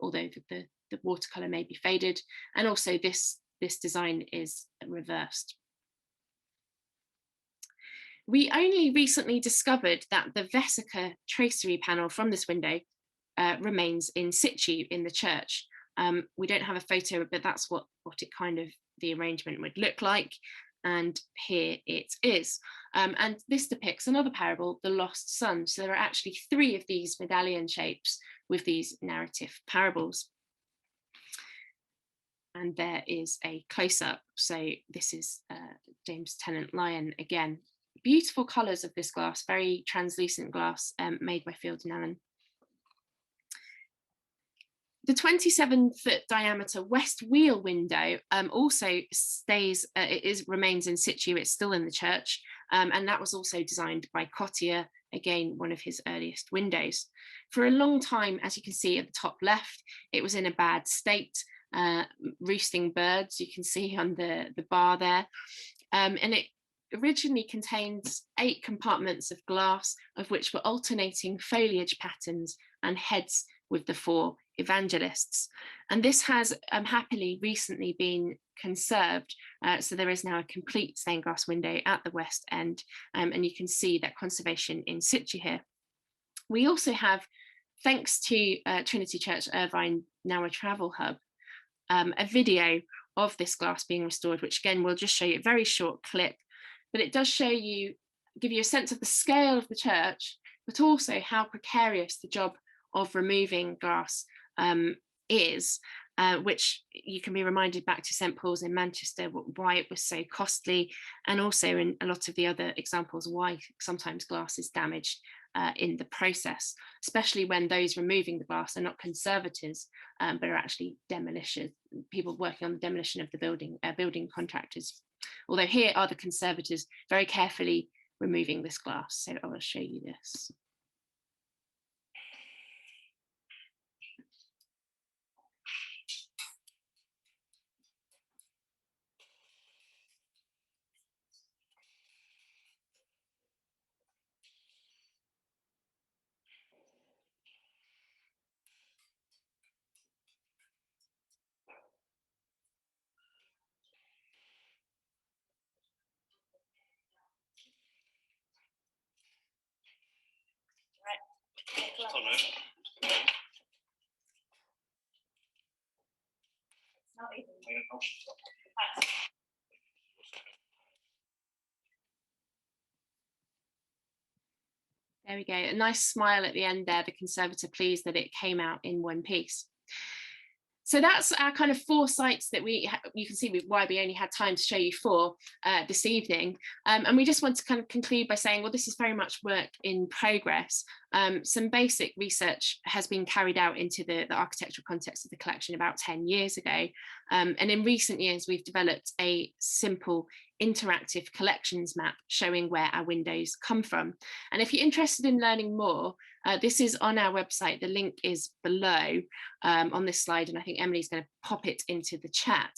although the watercolour may be faded, and also this design is reversed. We only recently discovered that the Vesica tracery panel from this window remains in situ in the church. We don't have a photo, but that's what it kind of, the arrangement would look like. And here it is. And this depicts another parable, the lost son. So there are actually 3 of these medallion shapes with these narrative parables. And there is a close-up. So this is James Tennant Lyon again. Beautiful colours of this glass, very translucent glass made by Field and Allen. The 27-foot diameter west wheel window also remains in situ. It's still in the church, and that was also designed by Cottier, again one of his earliest windows. For a long time, as you can see at the top left, it was in a bad state. Roosting birds, you can see on the bar there, and it originally contained 8 compartments of glass, of which were alternating foliage patterns and heads with the 4 evangelists. And this has happily recently been conserved, so there is now a complete stained glass window at the west end, and you can see that conservation in situ here. We also have, thanks to Trinity Church Irvine, now a travel hub, a video of this glass being restored, which again we'll just show you a very short clip, but it does show you, give you a sense of the scale of the church, but also how precarious the job of removing glass is, which you can be reminded back to St Paul's in Manchester, why it was so costly, and also in a lot of the other examples why sometimes glass is damaged in the process, especially when those removing the glass are not conservators, but are actually demolishers, people working on the demolition of the building contractors. Although here are the conservators very carefully removing this glass. So I will show you this. There we go, a nice smile at the end there, the conservator pleased that it came out in one piece. So that's our kind of 4 sites that you can see why we only had time to show you 4 this evening. And we just want to kind of conclude by saying, well, this is very much work in progress. Some basic research has been carried out into the architectural context of the collection about 10 years ago. And in recent years, we've developed a simple interactive collections map showing where our windows come from. And if you're interested in learning more, this is on our website. The link is below on this slide, and I think Emily's going to pop it into the chat.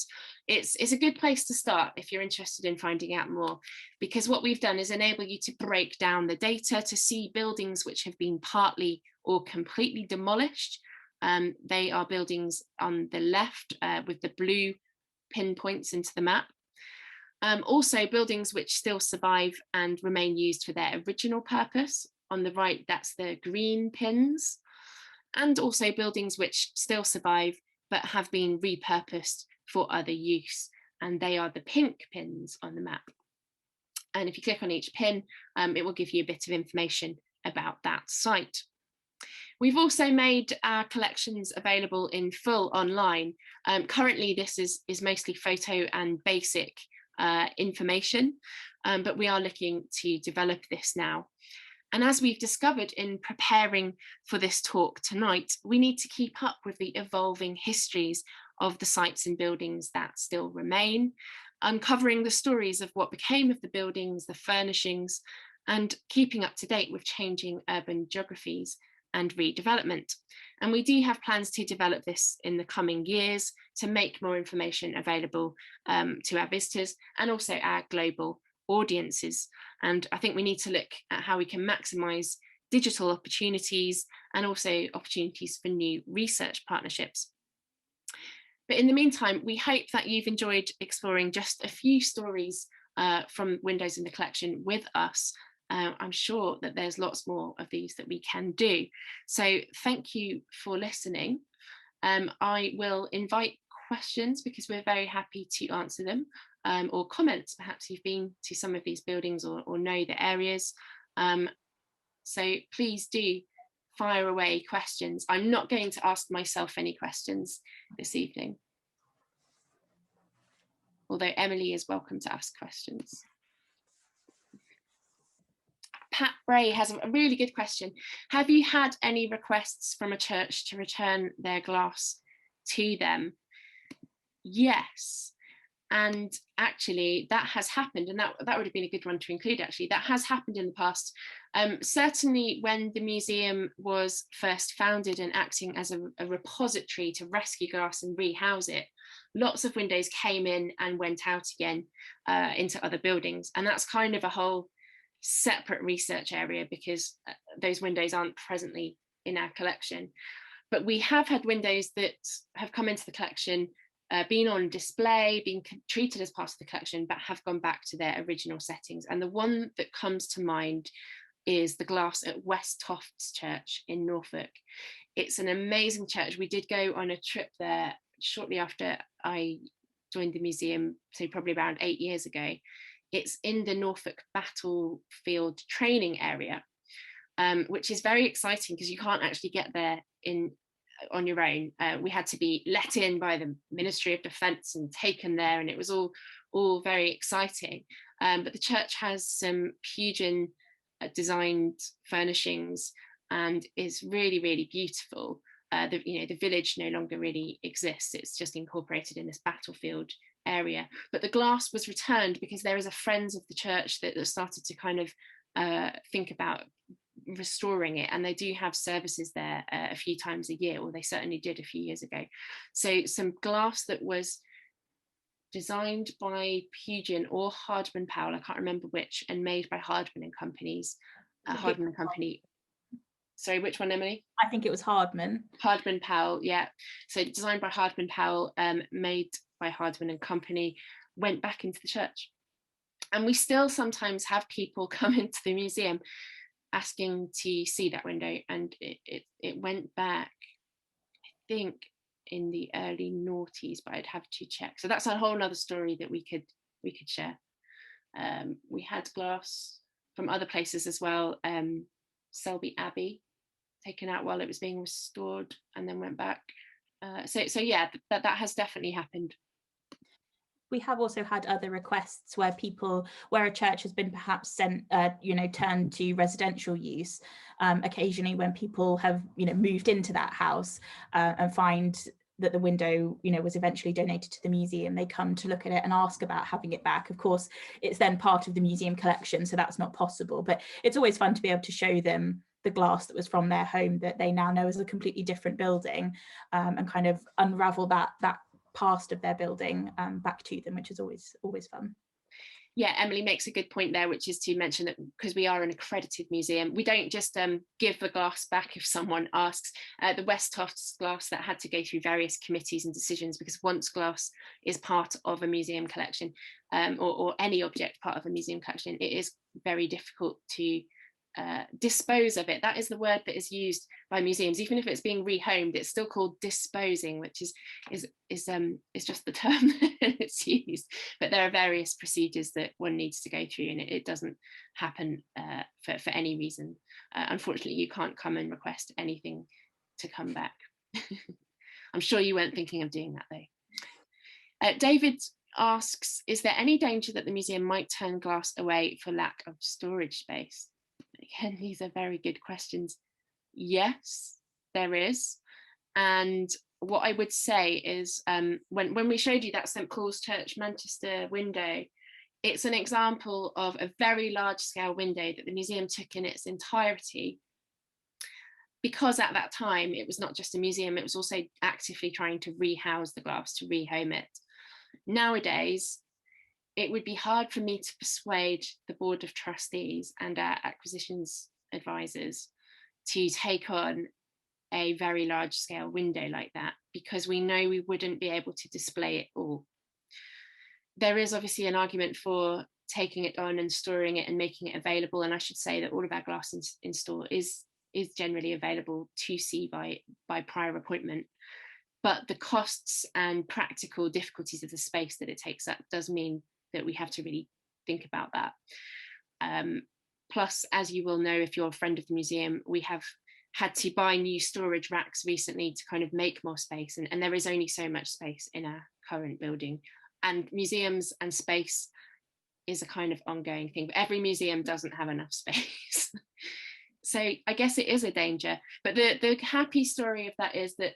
It's a good place to start if you're interested in finding out more, because what we've done is enable you to break down the data to see buildings which have been partly or completely demolished. They are buildings on the left with the blue pinpoints into the map. Also buildings which still survive and remain used for their original purpose. On the right, that's the green pins. And also buildings which still survive but have been repurposed for other use. And they are the pink pins on the map. And if you click on each pin, it will give you a bit of information about that site. We've also made our collections available in full online. Currently, this is mostly photo and basic information, but we are looking to develop this now. And as we've discovered in preparing for this talk tonight, we need to keep up with the evolving histories of the sites and buildings that still remain, uncovering the stories of what became of the buildings, the furnishings, and keeping up to date with changing urban geographies and redevelopment. And we do have plans to develop this in the coming years to make more information available to our visitors and also our global audiences. And I think we need to look at how we can maximise digital opportunities and also opportunities for new research partnerships. But in the meantime, we hope that you've enjoyed exploring just a few stories from windows in the collection with us. I'm sure that there's lots more of these that we can do. So thank you for listening. I will invite questions because we're very happy to answer them, or comments. Perhaps you've been to some of these buildings or know the areas. So please do fire away questions. I'm not going to ask myself any questions this evening, although Emily is welcome to ask questions. Pat Bray has a really good question. Have you had any requests from a church to return their glass to them? Yes. And actually that has happened, and that would have been a good one to include actually. That has happened in the past. Certainly when the museum was first founded and acting as a repository to rescue glass and rehouse it, lots of windows came in and went out again into other buildings. And that's kind of a whole separate research area because those windows aren't presently in our collection. But we have had windows that have come into the collection, been on display, been treated as part of the collection, but have gone back to their original settings. And the one that comes to mind is the glass at West Tofts Church in Norfolk. It's an amazing church. We did go on a trip there shortly after I joined the museum, so probably around 8 years ago. It's in the Norfolk battlefield training area, which is very exciting because you can't actually get there on your own. We had to be let in by the Ministry of Defence and taken there, and it was all very exciting. But the church has some Pugin designed furnishings and is really, really beautiful. The village no longer really exists. It's just incorporated in this battlefield area. But the glass was returned because there is a Friends of the Church that started to kind of think about restoring it, and they do have services there a few times a year, or they certainly did a few years ago. So some glass that was designed by Pugin or Hardman Powell, I can't remember which, and made by Hardman and Companies. Hardman and Company. Sorry, which one, Emily? I think it was Hardman. Hardman Powell, yeah. So designed by Hardman Powell, made by Hardman and Company, went back into the church. And we still sometimes have people come into the museum asking to see that window, and it went back, I think, in the early noughties, but I'd have to check. So that's a whole nother story that we could share. We had glass from other places as well. Selby Abbey, taken out while it was being restored and then went back. So yeah, that has definitely happened. We have also had other requests where a church has been perhaps sent, turned to residential use. Occasionally when people have, moved into that house and find that the window, was eventually donated to the museum, they come to look at it and ask about having it back. Of course, it's then part of the museum collection, so that's not possible. But it's always fun to be able to show them the glass that was from their home that they now know is a completely different building, and kind of unravel that past of their building back to them, which is always fun. Yeah, Emily makes a good point there, which is to mention that because we are an accredited museum, we don't just give the glass back if someone asks. The West Tofts glass, that had to go through various committees and decisions, because once glass is part of a museum collection, or any object part of a museum collection, it is very difficult to dispose of it. That is the word that is used by museums. Even if it's being rehomed, it's still called disposing, which is just the term that it's used. But there are various procedures that one needs to go through, and it doesn't happen for any reason. Unfortunately, you can't come and request anything to come back. I'm sure you weren't thinking of doing that though. David asks, is there any danger that the museum might turn glass away for lack of storage space? Again, these are very good questions. Yes, there is. And what I would say is, when we showed you that St Paul's Church Manchester window, it's an example of a very large scale window that the museum took in its entirety because at that time it was not just a museum, it was also actively trying to rehouse the glass, to rehome it. Nowadays, it would be hard for me to persuade the board of trustees and our acquisitions advisors to take on a very large scale window like that, because we know we wouldn't be able to display it all. There is obviously an argument for taking it on and storing it and making it available, and I should say that all of our glass in store is generally available to see by prior appointment. But the costs and practical difficulties of the space that it takes up does mean that we have to really think about that. Plus, as you will know, if you're a friend of the museum, we have had to buy new storage racks recently to kind of make more space, and there is only so much space in our current building. And museums and space is a kind of ongoing thing, but every museum doesn't have enough space. So I guess it is a danger, but the happy story of that is that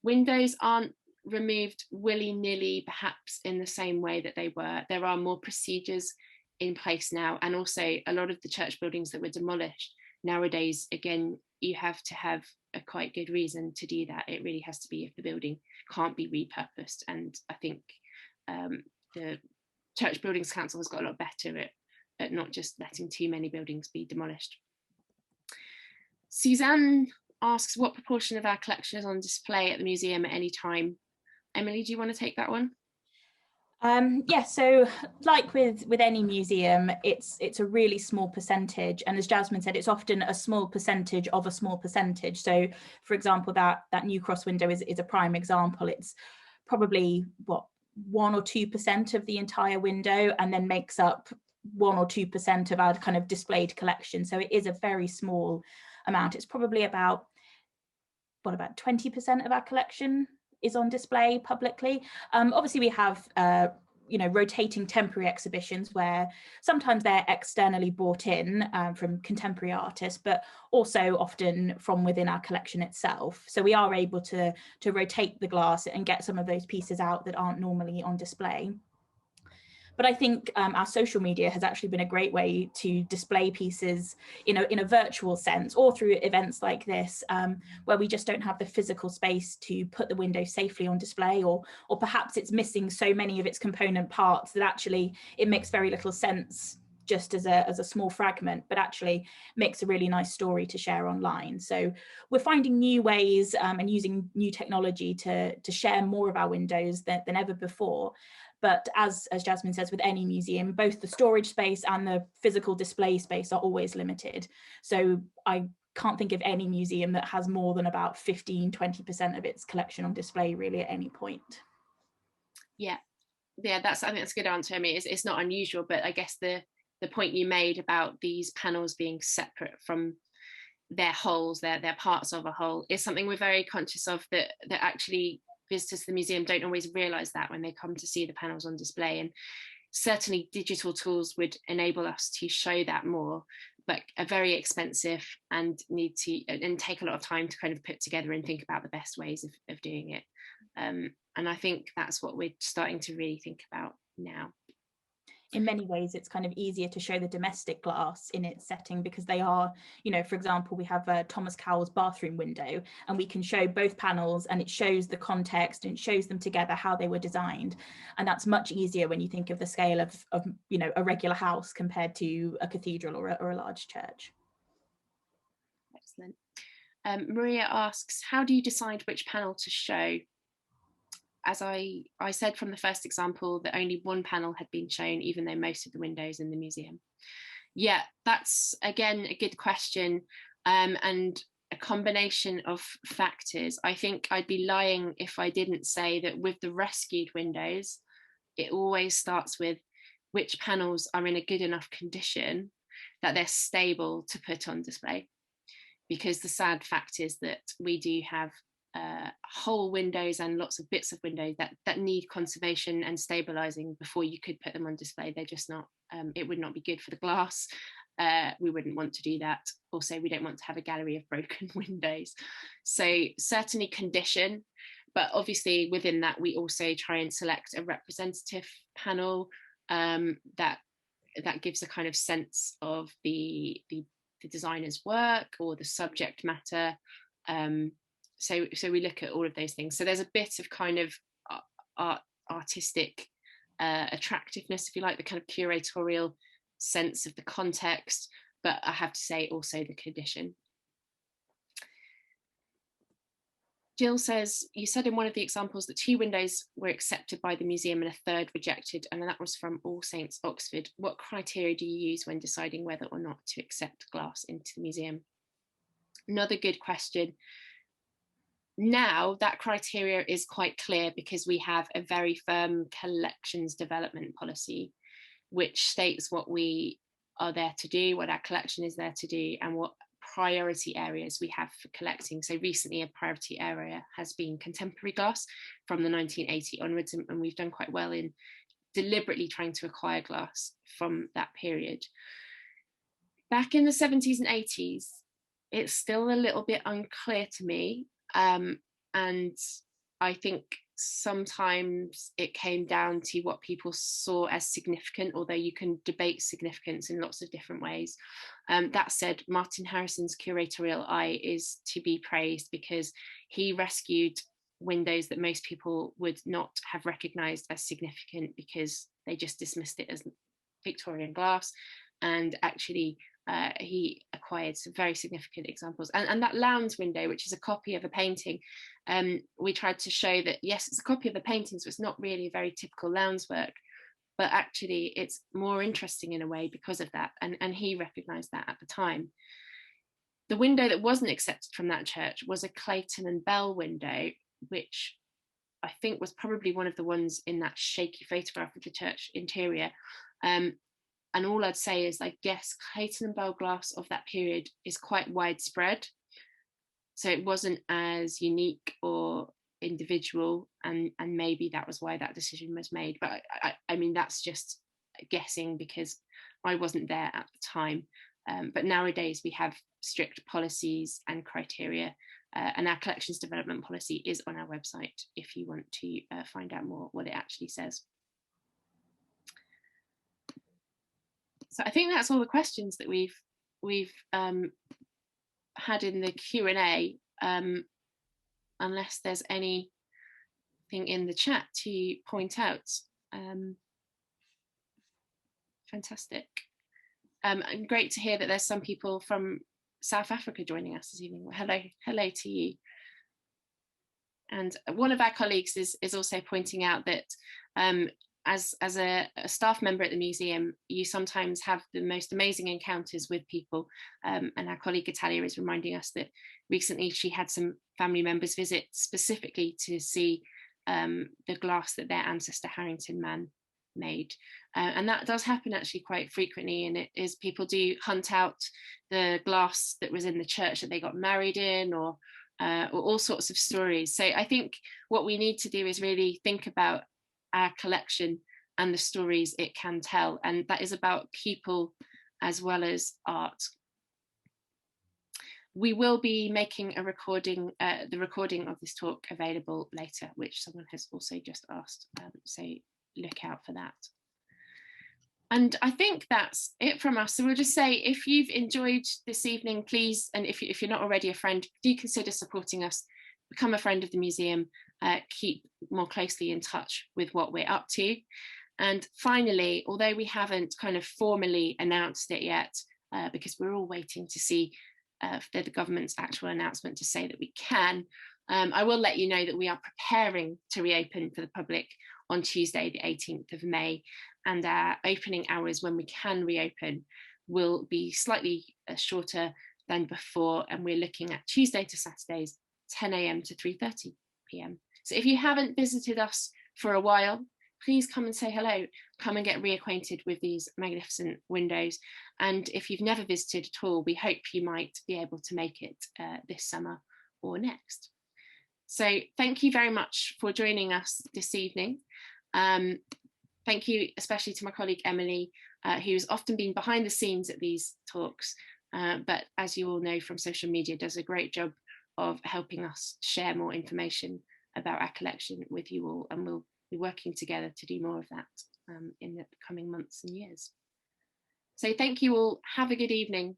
windows aren't removed willy-nilly, perhaps in the same way that they were. There are more procedures in place now, and also a lot of the church buildings that were demolished nowadays, again, you have to have a quite good reason to do that. It really has to be if the building can't be repurposed, and I think the Church Buildings Council has got a lot better at not just letting too many buildings be demolished. Suzanne asks, what proportion of our collection is on display at the museum at any time? Emily, do you want to take that one? Yeah, so like with any museum, it's a really small percentage, and as Jasmine said, it's often a small percentage of a small percentage. So for example, that New Cross window is a prime example. It's probably 1 or 2% of the entire window, and then makes up 1 or 2% of our kind of displayed collection. So it is a very small amount. It's probably about 20% of our collection is on display publicly. Obviously we have rotating temporary exhibitions where sometimes they're externally brought in from contemporary artists, but also often from within our collection itself. So we are able to rotate the glass and get some of those pieces out that aren't normally on display. But I think our social media has actually been a great way to display pieces in a virtual sense, or through events like this, where we just don't have the physical space to put the window safely on display, or perhaps it's missing so many of its component parts that actually it makes very little sense just as a small fragment, but actually makes a really nice story to share online. So we're finding new ways and using new technology to share more of our windows than ever before. But as Jasmine says, with any museum, both the storage space and the physical display space are always limited. So I can't think of any museum that has more than about 15-20% of its collection on display really at any point. Yeah, I think that's a good answer. I mean, it's not unusual, but I guess the point you made about these panels being separate from their wholes, their parts of a whole, is something we're very conscious of, that actually visitors to the museum don't always realise that when they come to see the panels on display. And certainly digital tools would enable us to show that more, but are very expensive and take a lot of time to kind of put together and think about the best ways of doing it. And I think that's what we're starting to really think about now. In many ways, it's kind of easier to show the domestic glass in its setting, because they are, for example, we have Thomas Cowell's bathroom window, and we can show both panels, and it shows the context and it shows them together, how they were designed. And that's much easier when you think of the scale of a regular house compared to a cathedral or a large church. Excellent. Maria asks, how do you decide which panel to show? As I said from the first example, that only one panel had been shown, even though most of the windows in the museum. Yeah, that's again a good question, and a combination of factors. I think I'd be lying if I didn't say that with the rescued windows, it always starts with which panels are in a good enough condition that they're stable to put on display. Because the sad fact is that we do have whole windows and lots of bits of windows that need conservation and stabilizing before you could put them on display. They're just not, it would not be good for the glass. We wouldn't want to do that. Also, we don't want to have a gallery of broken windows. So certainly condition, but obviously within that, we also try and select a representative panel that gives a kind of sense of the the designer's work or the subject matter. So we look at all of those things. So there's a bit of kind of artistic attractiveness, if you like, the kind of curatorial sense of the context, but I have to say also the condition. Jill says, you said in one of the examples that 2 windows were accepted by the museum and a 3rd rejected, and that was from All Saints, Oxford. What criteria do you use when deciding whether or not to accept glass into the museum? Another good question. Now that criteria is quite clear because we have a very firm collections development policy, which states what we are there to do, what our collection is there to do, and what priority areas we have for collecting. So recently a priority area has been contemporary glass from the 1980 onwards, and we've done quite well in deliberately trying to acquire glass from that period. Back in the 70s and 80s, it's still a little bit unclear to me, and I think sometimes it came down to what people saw as significant, although you can debate significance in lots of different ways. That said, Martin Harrison's curatorial eye is to be praised because he rescued windows that most people would not have recognised as significant because they just dismissed it as Victorian glass, and actually he acquired some very significant examples. And that Lowndes window, which is a copy of a painting, we tried to show that, yes, it's a copy of a painting, so it's not really a very typical Lowndes work, but actually it's more interesting in a way because of that. And he recognised that at the time. The window that wasn't accepted from that church was a Clayton and Bell window, which I think was probably one of the ones in that shaky photograph of the church interior. And all I'd say is, I guess Clayton and Bell glass of that period is quite widespread. So it wasn't as unique or individual, and maybe that was why that decision was made. But I mean, that's just guessing because I wasn't there at the time. But nowadays we have strict policies and criteria, and our collections development policy is on our website if you want to find out more what it actually says. So I think that's all the questions that we've had in the Q&A, unless there's anything in the chat to point out. Fantastic. And great to hear that there's some people from South Africa joining us this evening. Well, hello to you. And one of our colleagues is also pointing out that as a staff member at the museum, you sometimes have the most amazing encounters with people. And our colleague Italia is reminding us that recently she had some family members visit specifically to see the glass that their ancestor Harrington man made. And that does happen actually quite frequently, and it is people do hunt out the glass that was in the church that they got married in, or all sorts of stories. So I think what we need to do is really think about our collection and the stories it can tell, and that is about people as well as art. We will be making a recording, the recording of this talk available later, which someone has also just asked, so look out for that. And I think that's it from us. So we'll just say, if you've enjoyed this evening, please, and if you're not already a friend, do consider supporting us, become a friend of the museum, keep more closely in touch with what we're up to. And finally, although we haven't kind of formally announced it yet, because we're all waiting to see the government's actual announcement to say that we can, I will let you know that we are preparing to reopen for the public on Tuesday, the 18th of May, and our opening hours when we can reopen will be slightly shorter than before, and we're looking at Tuesday to Saturdays, 10 a.m. to 3:30 p.m. So if you haven't visited us for a while, please come and say hello, come and get reacquainted with these magnificent windows. And if you've never visited at all, we hope you might be able to make it this summer or next. So thank you very much for joining us this evening. Thank you especially to my colleague Emily, who's often been behind the scenes at these talks, but as you all know from social media, does a great job of helping us share more information about our collection with you all, and we'll be working together to do more of that in the coming months and years. So thank you all, have a good evening.